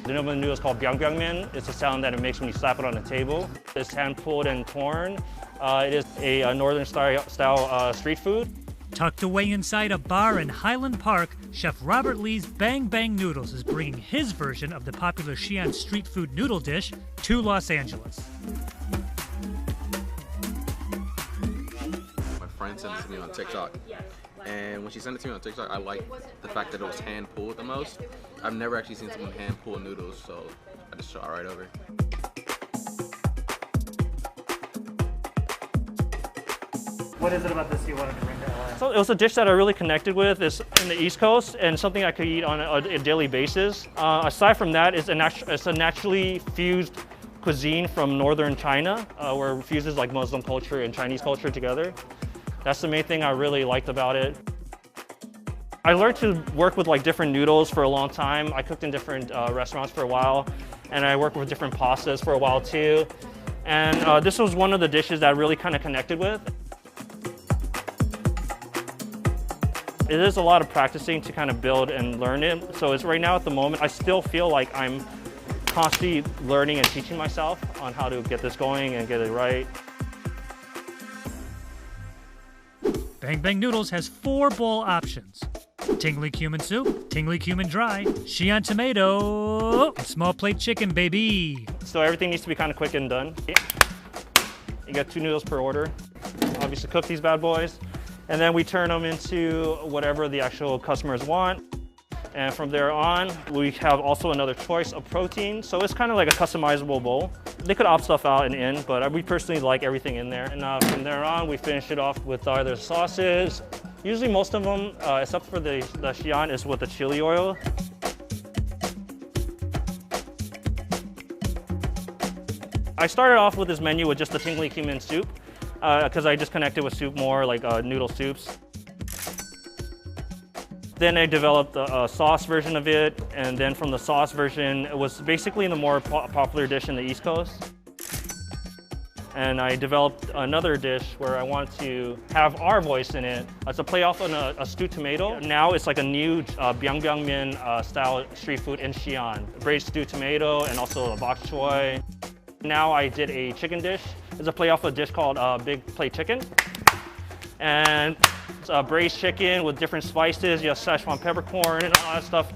The name of the noodle is called Biang Mian. It's a sound that it makes when you slap it on a table. It's hand-pulled and torn. It is a northern style street food. Tucked away inside a bar in Highland Park, Chef Robert Lee's Bang Bang Noodles is bringing his version of the popular Xi'an street food noodle dish to Los Angeles. My friend sent it to me on TikTok, and when she sent it to me on TikTok, I liked the fact that it was hand-pulled the most. I've never actually seen someone hand-pull noodles, so I just shot right over. What is it about this you wanted to bring to LA? So it was a dish that I really connected with. It's in the East Coast and something I could eat on a daily basis. Aside from that, it's a naturally fused cuisine from northern China, where it fuses like Muslim culture and Chinese culture together. That's the main thing I really liked about it. I learned to work with like different noodles for a long time. I cooked in different restaurants for a while, and I worked with different pastas for a while too. And this was one of the dishes that I really kind of connected with. It is a lot of practicing to kind of build and learn it. So it's right now at the moment, I still feel like I'm constantly learning and teaching myself on how to get this going and get it right. Bang Bang Noodles has 4 bowl options. Tingly cumin soup, tingly cumin dry, Xi'an tomato, and small plate chicken, baby. So everything needs to be kind of quick and done. You got 2 noodles per order. Obviously cook these bad boys. And then we turn them into whatever the actual customers want. And from there on, we have also another choice of protein. So it's kind of like a customizable bowl. They could opt stuff out and in, but we personally like everything in there. And from there on, we finish it off with either sauces. Usually most of them, except for the Xi'an, is with the chili oil. I started off with this menu with just the tingly cumin soup, because I just connected with soup more, like noodle soups. Then I developed a sauce version of it, and then from the sauce version, it was basically the more popular dish in the East Coast. And I developed another dish where I wanted to have our voice in it. It's a play off on a stewed tomato. Now it's like a new Biang Mian style street food in Xi'an. Braised stewed tomato and also a bok choy. Now I did a chicken dish. It's a play off a dish called Big Plate Chicken. And it's a braised chicken with different spices. You have Szechuan peppercorn and all that stuff.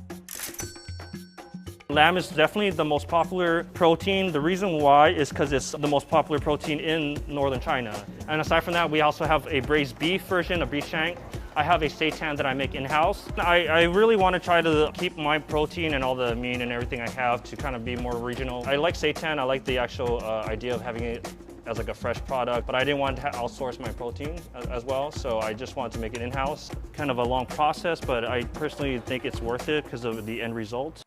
Lamb is definitely the most popular protein. The reason why is because it's the most popular protein in northern China. And aside from that, we also have a braised beef version, a beef shank. I have a seitan that I make in-house. I really want to try to keep my protein and all the meat and everything I have to kind of be more regional. I like seitan. I like the actual idea of having it as like a fresh product, but I didn't want to outsource my protein as well, so I just wanted to make it in-house. Kind of a long process, but I personally think it's worth it because of the end result.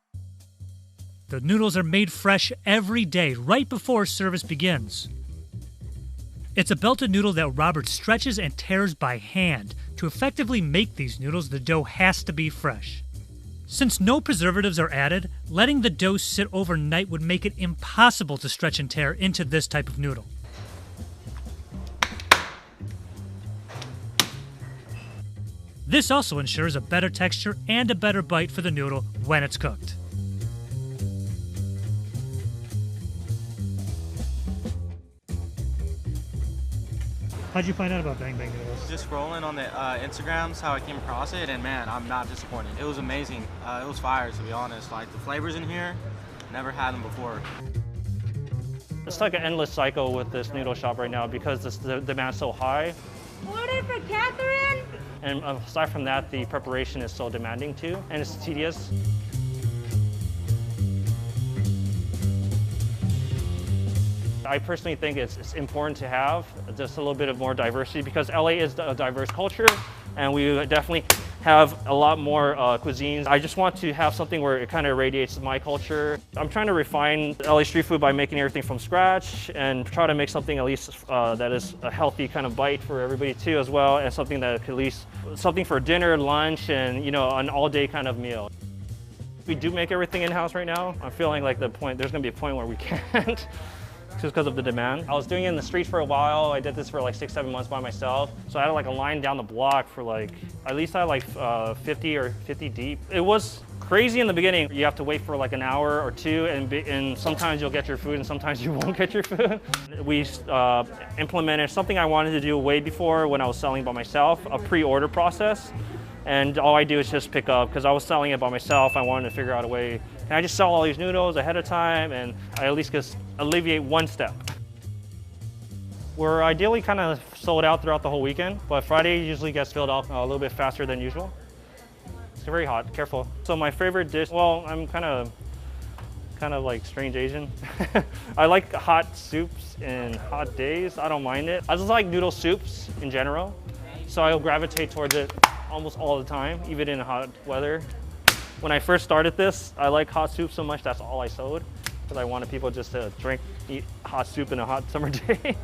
The noodles are made fresh every day, right before service begins. It's a belted noodle that Robert stretches and tears by hand. To effectively make these noodles, the dough has to be fresh. Since no preservatives are added, letting the dough sit overnight would make it impossible to stretch and tear into this type of noodle. This also ensures a better texture and a better bite for the noodle when it's cooked. How'd you find out about Bang Bang Noodles? Just scrolling on the Instagrams, how I came across it, and man, I'm not disappointed. It was amazing. It was fire, to be honest. Like the flavors in here, never had them before. It's like an endless cycle with this noodle shop right now because the demand's so high. Order for Catherine! And aside from that, the preparation is so demanding too, and it's tedious. I personally think it's important to have just a little bit of more diversity because LA is a diverse culture and we definitely have a lot more cuisines. I just want to have something where it kind of radiates my culture. I'm trying to refine LA street food by making everything from scratch and try to make something at least that is a healthy kind of bite for everybody too as well, and something that could at least something for dinner, lunch, and an all-day kind of meal. We do make everything in-house right now. I'm feeling like there's gonna be a point where we can't. Just because of the demand. I was doing it in the street for a while. I did this for like 6-7 months by myself. So I had like a line down the block for like, at least I had like 50 deep. It was crazy in the beginning. You have to wait for like an hour or two, and sometimes you'll get your food and sometimes you won't get your food. We implemented something I wanted to do way before when I was selling by myself, a pre-order process. And all I do is just pick up, because I was selling it by myself. I wanted to figure out a way, can I just sell all these noodles ahead of time, and I at least just alleviate one step. We're ideally kind of sold out throughout the whole weekend, but Friday usually gets filled up a little bit faster than usual. It's very hot, careful. So my favorite dish, well, I'm kind of like strange Asian. I like hot soups and hot days. I don't mind it. I just like noodle soups in general, so I'll gravitate towards it almost all the time, even in hot weather. When I first started this, I like hot soup so much, that's all I sold, because I wanted people just to eat hot soup in a hot summer day.